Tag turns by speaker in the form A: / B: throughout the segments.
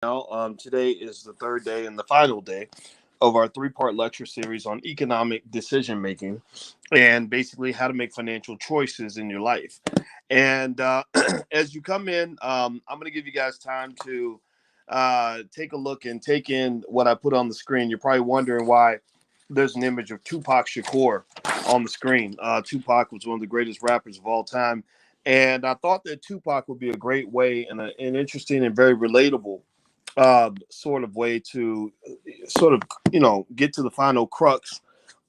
A: now. Today is the third day and the final day of our three-part lecture series on economic decision making and basically how to make financial choices in your life. And as you come in, I'm going to give you guys time to take a look and take in what I put on the screen. You're probably wondering why there's an image of Tupac Shakur on the screen. Tupac was one of the greatest rappers of all time. And I thought that Tupac would be a great way and an interesting and very relatable sort of way to sort of, get to the final crux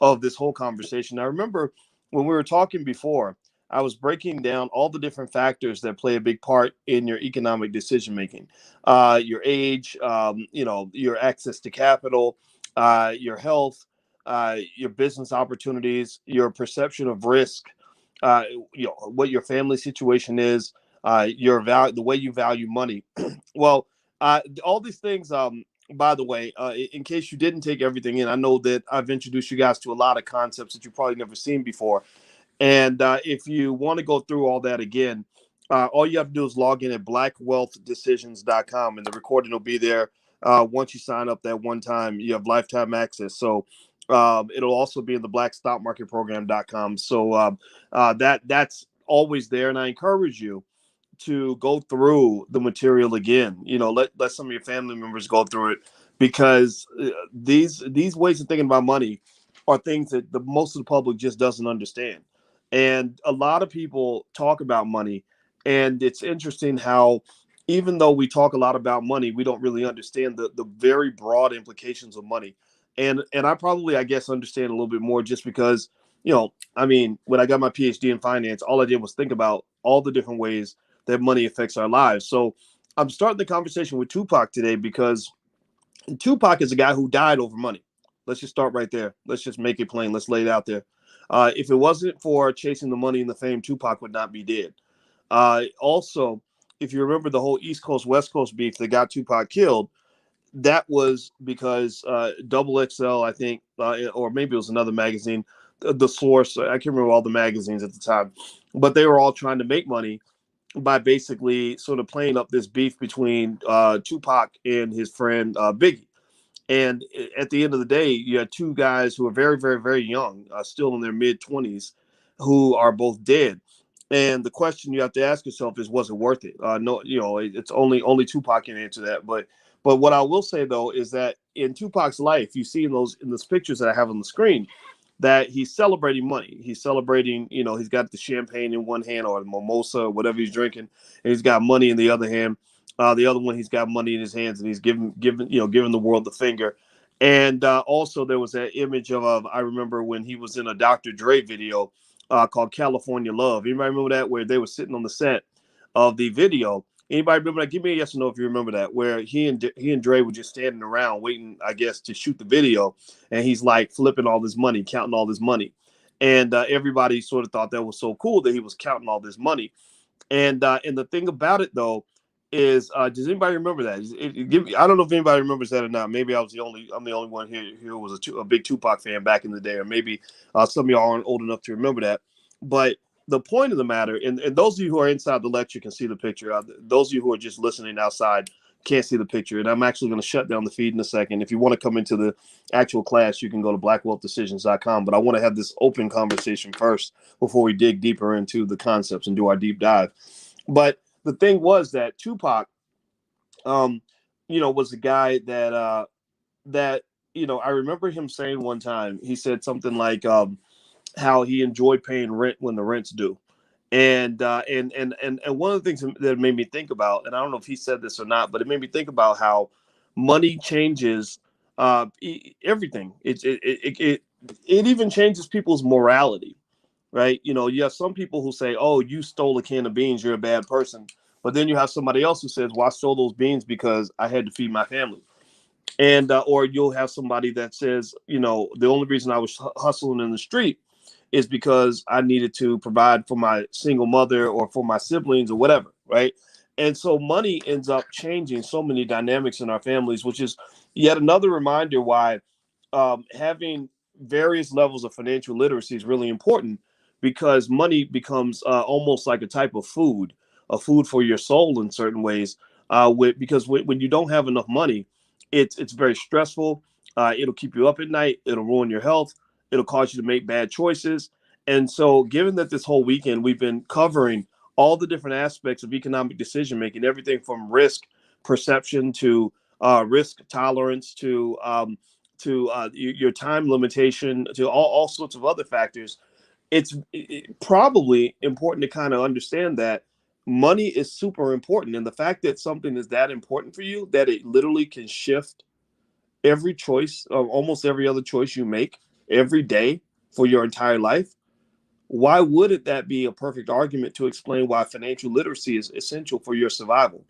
A: of this whole conversation. I remember when we were talking before, I was breaking down all the different factors that play a big part in your economic decision making. Your age, your access to capital, your health, your business opportunities, your perception of risk, uh, what your family situation is, your value, the way you value money. Well, all these things. By the way, in case you didn't take everything in, I know that I've introduced you guys to a lot of concepts that you've probably never seen before. And if you want to go through all that again, all you have to do is log in at blackwealthdecisions.com, and the recording will be there. Once you sign up that one time, you have lifetime access. So it'll also be in the blackstockmarketprogram.com. So that's always there. And I encourage you to go through the material again. Let some of your family members go through it, because these ways of thinking about money are things that the most of the public just doesn't understand. And a lot of people talk about money, and it's interesting how even though we talk a lot about money, we don't really understand the very broad implications of money. And I probably, I guess, understand a little bit more just because, I mean, when I got my PhD in finance, all I did was think about all the different ways that money affects our lives. So I'm starting the conversation with Tupac today because Tupac is a guy who died over money. Let's just start right there. Let's just make it plain. Let's lay it out there. If it wasn't for chasing the money and the fame, Tupac would not be dead. Also, if you remember the whole East Coast West Coast beef that got Tupac killed, that was because Double XL, I think, or maybe it was another magazine, the Source. I can't remember all the magazines at the time, but they were all trying to make money by basically sort of playing up this beef between Tupac and his friend Biggie. And at the end of the day, you had two guys who are very, very, very young, still in their mid 20s, who are both dead. And the question you have to ask yourself is, was it worth it? No, it's only Tupac can answer that. But what I will say though is that in Tupac's life, you see in those pictures that I have on the screen, that he's celebrating money. He's celebrating, he's got the champagne in one hand or the mimosa or whatever he's drinking, and he's got money in the other hand. The other one, he's got money in his hands, and he's giving the world the finger. And also, there was that image of I remember when he was in a Dr. Dre video called California Love. Anybody remember that, where they were sitting on the set of the video? Anybody remember that? Give me a yes or no if you remember that, where he and Dre were just standing around waiting, I guess, to shoot the video, and he's like flipping all this money, counting all this money, and everybody sort of thought that was so cool that he was counting all this money. And the thing about it though is, does anybody remember that? I don't know if anybody remembers that or not. Maybe I'm the only one here who was a big Tupac fan back in the day, or maybe some of y'all aren't old enough to remember that. But the point of the matter, and those of you who are inside the lecture can see the picture. Those of you who are just listening outside can't see the picture. And I'm actually going to shut down the feed in a second. If you want to come into the actual class, you can go to blackwealthdecisions.com. But I want to have this open conversation first before we dig deeper into the concepts and do our deep dive. But the thing was that Tupac, was a guy that I remember him saying one time. He said something like how he enjoyed paying rent when the rent's due. And one of the things that made me think about, and I don't know if he said this or not, but it made me think about how money changes everything. It even changes people's morality, right? You have some people who say, "Oh, you stole a can of beans, you're a bad person," but then you have somebody else who says, "Well, I stole those beans because I had to feed my family." And or you'll have somebody that says, the only reason I was hustling in the street is because I needed to provide for my single mother or for my siblings or whatever, right? And so money ends up changing so many dynamics in our families, which is yet another reminder why having various levels of financial literacy is really important, because money becomes almost like a type of food, a food for your soul in certain ways. because when you don't have enough money, it's very stressful. It'll keep you up at night. It'll ruin your health. It'll cause you to make bad choices. And so, given that this whole weekend we've been covering all the different aspects of economic decision making, everything from risk perception to risk tolerance to your time limitation to all sorts of other factors, it's probably important to kind of understand that money is super important. And the fact that something is that important for you, that it literally can shift every choice, almost every other choice you make every day for your entire life, why wouldn't that be a perfect argument to explain why financial literacy is essential for your survival?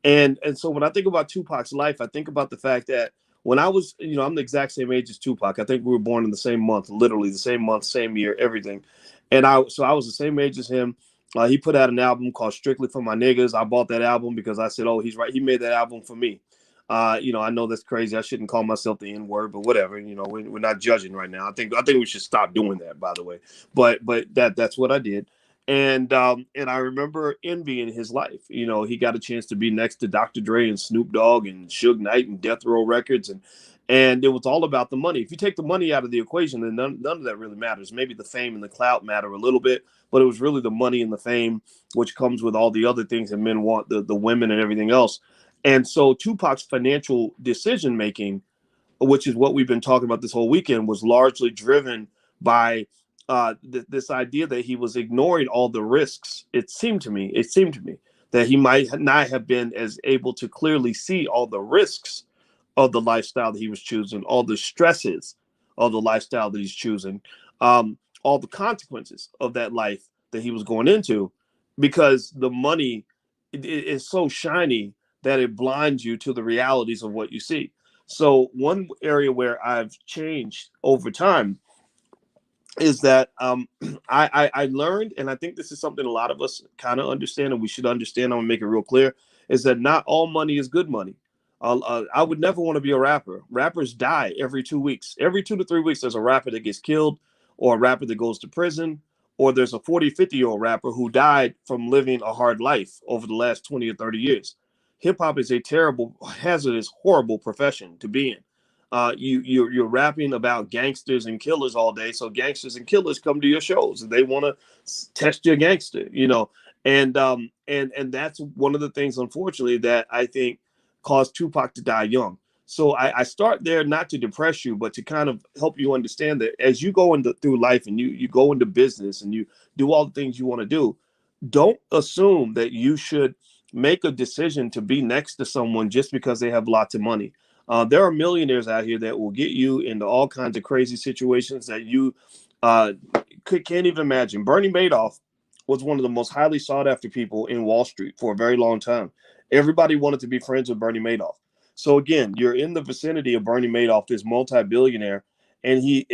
A: And so when I think about Tupac's life, I think about the fact that when I was, I'm the exact same age as Tupac. I think we were born in the same month, literally the same month, same year, everything. And I was the same age as him. He put out an album called Strictly for My Niggas. I bought that album because I said, oh, he's right. He made that album for me. I know that's crazy. I shouldn't call myself the N word, but whatever. We're not judging right now. I think we should stop doing that, by the way. But that's what I did. And I remember envying his life. He got a chance to be next to Dr. Dre and Snoop Dogg and Suge Knight and Death Row Records, and it was all about the money. If you take the money out of the equation, then none of that really matters. Maybe the fame and the clout matter a little bit, but it was really the money and the fame, which comes with all the other things that men want, the women and everything else. And so Tupac's financial decision making, which is what we've been talking about this whole weekend, was largely driven by this idea that he was ignoring all the risks. It seemed to me that he might not have been as able to clearly see all the risks of the lifestyle that he was choosing, all the stresses of the lifestyle that he's choosing, all the consequences of that life that he was going into, because the money is so shiny that it blinds you to the realities of what you see. So one area where I've changed over time is that I learned, and I think this is something a lot of us kind of understand, and we should understand. I'm gonna make it real clear: is that not all money is good money. I would never want to be a rapper. Rappers die every 2 weeks. Every 2 to 3 weeks, there's a rapper that gets killed, or a rapper that goes to prison, or there's a 40, 50-year-old rapper who died from living a hard life over the last 20 or 30 years. Hip hop is a terrible, hazardous, horrible profession to be in. You're rapping about gangsters and killers all day, so gangsters and killers come to your shows and they want to test your gangster, and that's one of the things, unfortunately, that I think caused Tupac to die young. So I start there not to depress you, but to kind of help you understand that as you go through life and you go into business and you do all the things you want to do, don't assume that you should make a decision to be next to someone just because they have lots of money. There are millionaires out here that will get you into all kinds of crazy situations that you can't even imagine. Bernie Madoff was one of the most highly sought after people in Wall Street for a very long time. Everybody wanted to be friends with Bernie Madoff. So again, you're in the vicinity of Bernie Madoff, this multi-billionaire, and he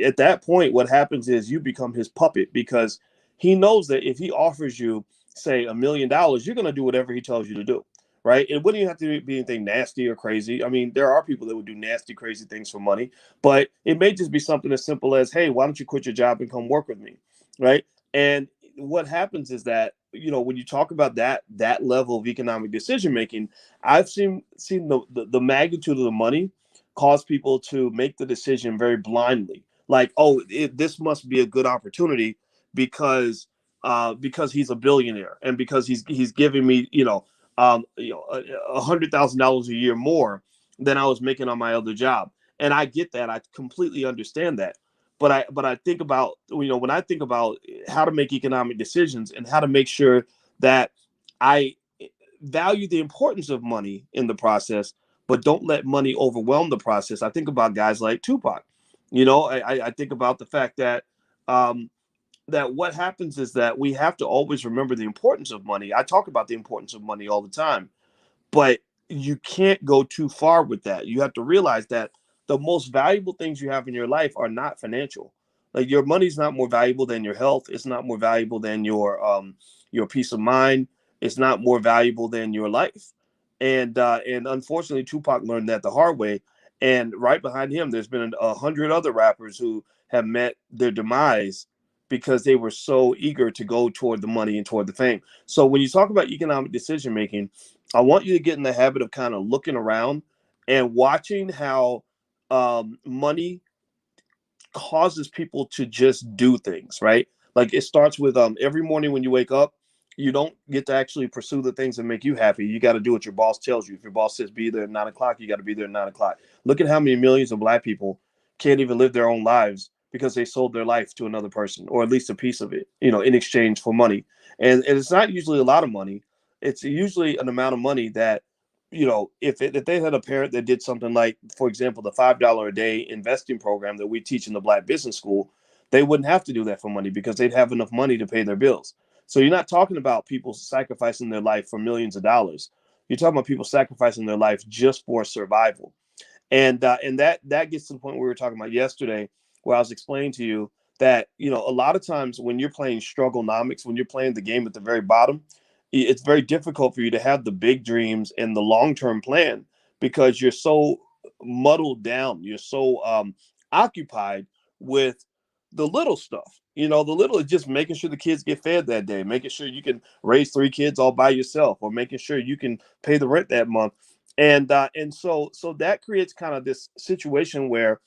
A: at that point, what happens is you become his puppet, because he knows that if he offers you, say, $1 million, you're going to do whatever he tells you to do, right? It wouldn't even have to be anything nasty or crazy. I mean, there are people that would do nasty, crazy things for money, but it may just be something as simple as, hey, why don't you quit your job and come work with me, right? And what happens is that, when you talk about that level of economic decision making, I've seen the magnitude of the money cause people to make the decision very blindly, like, oh, this must be a good opportunity because he's a billionaire and because he's giving me $100,000 a year more than I was making on my other job. And I get that. I completely understand that. But I think about, when I think about how to make economic decisions and how to make sure that I value the importance of money in the process, but don't let money overwhelm the process. I think about guys like Tupac. I think about the fact um, that what happens is that we have to always remember the importance of money. I talk about the importance of money all the time, but you can't go too far with that. You have to realize that the most valuable things you have in your life are not financial. Like, your money's not more valuable than your health. It's not more valuable than your peace of mind. It's not more valuable than your life. And unfortunately, Tupac learned that the hard way. And right behind him, there's been 100 other rappers who have met their demise because they were so eager to go toward the money and toward the fame. So when you talk about economic decision making, I want you to get in the habit of kind of looking around and watching how money causes people to just do things, right? Like it starts with every morning when you wake up, you don't get to actually pursue the things that make you happy. You got to do what your boss tells you. If your boss says be there at 9 o'clock, you got to be there at 9 o'clock. Look at how many millions of black people can't even live their own lives because they sold their life to another person, or at least a piece of it, in exchange for money. And it's not usually a lot of money. It's usually an amount of money that, if they had a parent that did something like, for example, the $5 a day investing program that we teach in the Black Business School, they wouldn't have to do that for money because they'd have enough money to pay their bills. So you're not talking about people sacrificing their life for millions of dollars. You're talking about people sacrificing their life just for survival. And that gets to the point where we were talking about yesterday, where I was explaining to you that a lot of times when you're playing strugglenomics, when you're playing the game at the very bottom, it's very difficult for you to have the big dreams and the long term plan because you're so muddled down, you're so occupied with the little stuff. The little is just making sure the kids get fed that day, making sure you can raise three kids all by yourself, or making sure you can pay the rent that month. And so that creates kind of this situation where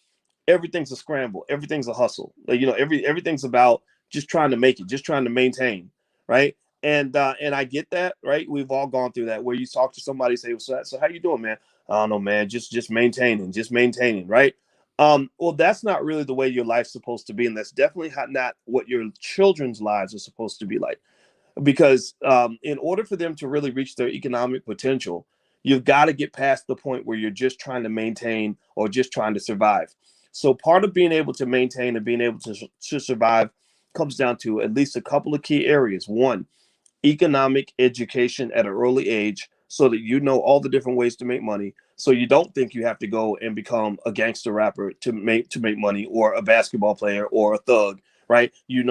A: everything's a scramble, everything's a hustle. Like, everything's about just trying to make it, just trying to maintain, right? And I get that, right? We've all gone through that, where you talk to somebody, say, so how you doing, man? I don't know, man, just maintaining, right? Well, that's not really the way your life's supposed to be, and that's definitely not what your children's lives are supposed to be like, because in order for them to really reach their economic potential, you've got to get past the point where you're just trying to maintain or just trying to survive. So part of being able to maintain and being able to survive comes down to at least a couple of key areas. One, economic education at an early age, so that you know all the different ways to make money, so you don't think you have to go and become a gangster rapper to make money, or a basketball player, or a thug, right? You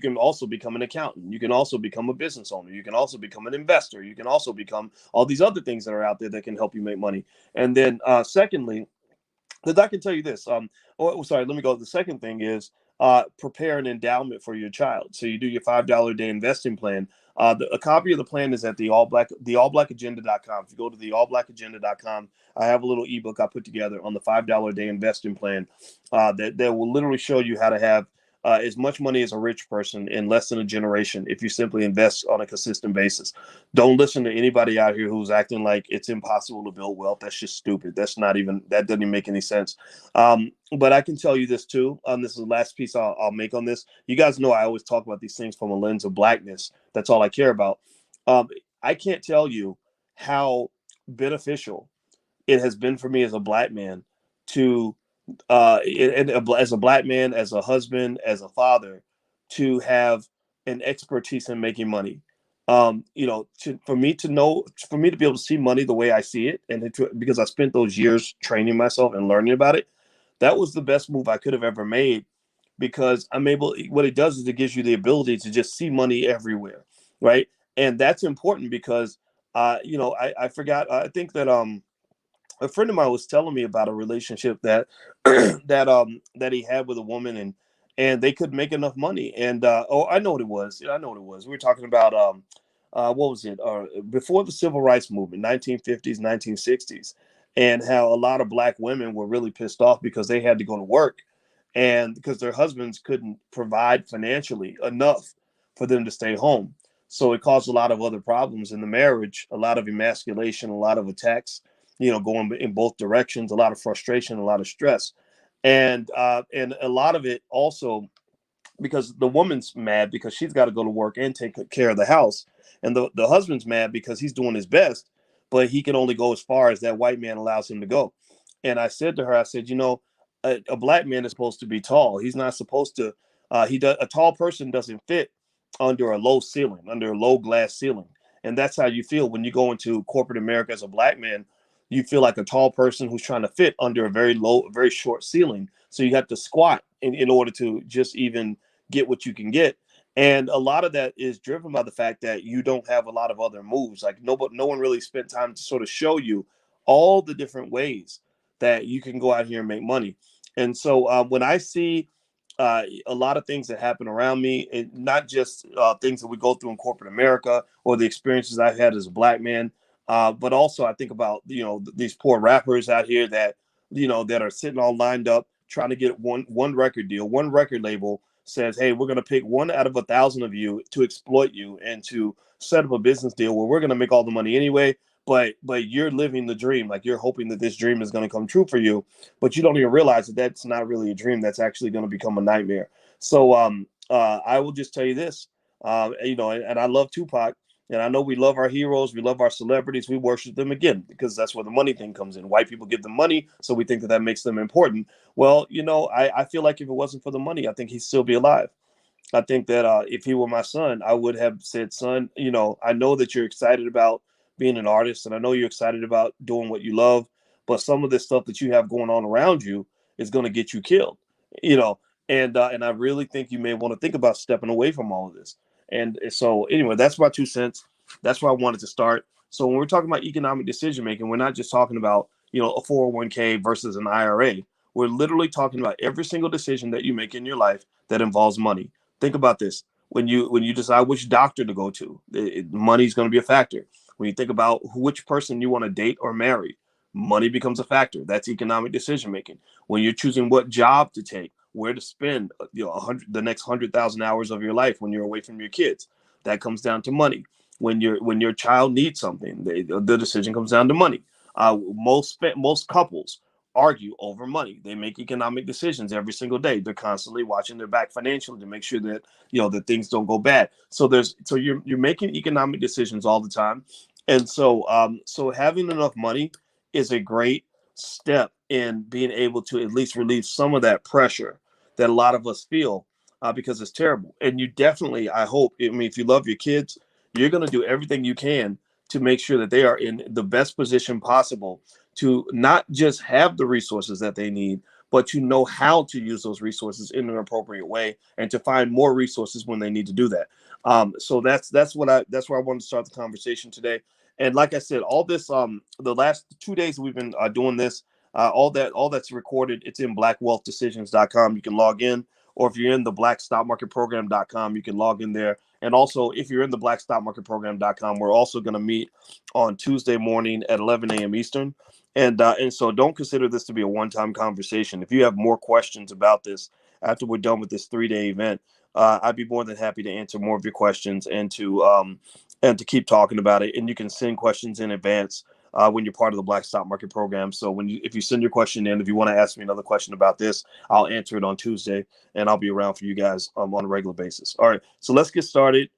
A: can also become an accountant, you can also become a business owner, you can also become an investor, you can also become all these other things that are out there that can help you make money. And then secondly, because I can tell you this. Sorry, let me go. The second thing is prepare an endowment for your child. So you do your $5 a day investing plan. A copy of the plan is at theallblackagenda.com. If you go to theallblackagenda.com, I have a little ebook I put together on the $5 a day investing plan that will literally show you how to have as much money as a rich person in less than a generation if you simply invest on a consistent basis. Don't listen to anybody out here who's acting like it's impossible to build wealth. That's just stupid. That doesn't even make any sense. But I can tell you this too. This is the last piece I'll make on this. You guys know I always talk about these things from a lens of blackness. That's all I care about. Um, I can't tell you how beneficial it has been for me as a black man to as a black man, as a husband, as a father, to have an expertise in making money. For me to be able to see money the way I see it, because I spent those years training myself and learning about it, that was the best move I could have ever made. Because I'm able, what it does is it gives you the ability to just see money everywhere, right? And that's important because, I forgot. I think that a friend of mine was telling me about a relationship that that he had with a woman, and they could make enough money. And I know what it was. I know what it was. We were talking about what was it? Before the civil rights movement, 1950s, 1960s, and how a lot of black women were really pissed off because they had to go to work, and because their husbands couldn't provide financially enough for them to stay home. So it caused a lot of other problems in the marriage, a lot of emasculation, a lot of attacks, going in both directions, a lot of frustration, a lot of stress, and a lot of it also because the woman's mad because she's got to go to work and take care of the house, and the husband's mad because he's doing his best, but he can only go as far as that white man allows him to go. And I said to her, I said, a black man is supposed to be tall. He's not supposed to. A tall person doesn't fit under a low ceiling, under a low glass ceiling, and that's how you feel when you go into corporate America as a black man. You feel like a tall person who's trying to fit under a very low, very short ceiling. So you have to squat in order to just even get what you can get. And a lot of that is driven by the fact that you don't have a lot of other moves. Like no one really spent time to sort of show you all the different ways that you can go out here and make money. And so when I see a lot of things that happen around me, and not just things that we go through in corporate America or the experiences I've had as a black man, But also I think about, these poor rappers out here that, that are sitting all lined up trying to get one record deal. One record label says, hey, we're going to pick one out of 1,000 of you to exploit you and to set up a business deal where we're going to make all the money anyway. But you're living the dream, like you're hoping that this dream is going to come true for you, but you don't even realize that that's not really a dream. That's actually going to become a nightmare. So I will just tell you this, and I love Tupac, and I know we love our heroes, we love our celebrities, we worship them again because that's where the money thing comes in. White people give them money, so we think that that makes them important. Well, I feel like if it wasn't for the money, I think he'd still be alive. I think that if he were my son, I would have said, son, I know that you're excited about being an artist and I know you're excited about doing what you love, but some of this stuff that you have going on around you is going to get you killed, you know, and I really think you may want to think about stepping away from all of this. And so anyway, that's my 2 cents. That's where I wanted to start. So when we're talking about economic decision making, we're not just talking about, a 401k versus an IRA. We're literally talking about every single decision that you make in your life that involves money. Think about this. When you decide which doctor to go to, money is going to be a factor. When you think about which person you want to date or marry, money becomes a factor. That's economic decision making. When you're choosing what job to take, where to spend, the next 100,000 hours of your life when you're away from your kids, that comes down to money. When your child needs something, the decision comes down to money. Most couples argue over money. They make economic decisions every single day. They're constantly watching their back financially to make sure that that things don't go bad. So you're making economic decisions all the time, and so having enough money is a great step in being able to at least relieve some of that pressure that a lot of us feel, because it's terrible. And you definitely, I hope, I mean, if you love your kids, you're going to do everything you can to make sure that they are in the best position possible to not just have the resources that they need, but to know how to use those resources in an appropriate way and to find more resources when they need to do that. So that's where I wanted to start the conversation today. And like I said, all this the last 2 days we've been doing this, all that's recorded. It's in blackwealthdecisions.com. You can log in, or if you're in the blackstockmarketprogram.com, you can log in there. And also, if you're in the blackstockmarketprogram.com, we're also going to meet on Tuesday morning at 11 a.m. Eastern. And so don't consider this to be a one-time conversation. If you have more questions about this after we're done with this 3-day event, I'd be more than happy to answer more of your questions and to keep talking about it. And you can send questions in advance when you're part of the Black Stock Market Program. So if you send your question in, if you want to ask me another question about this, I'll answer it on Tuesday, and I'll be around for you guys on a regular basis. All right, so let's get started.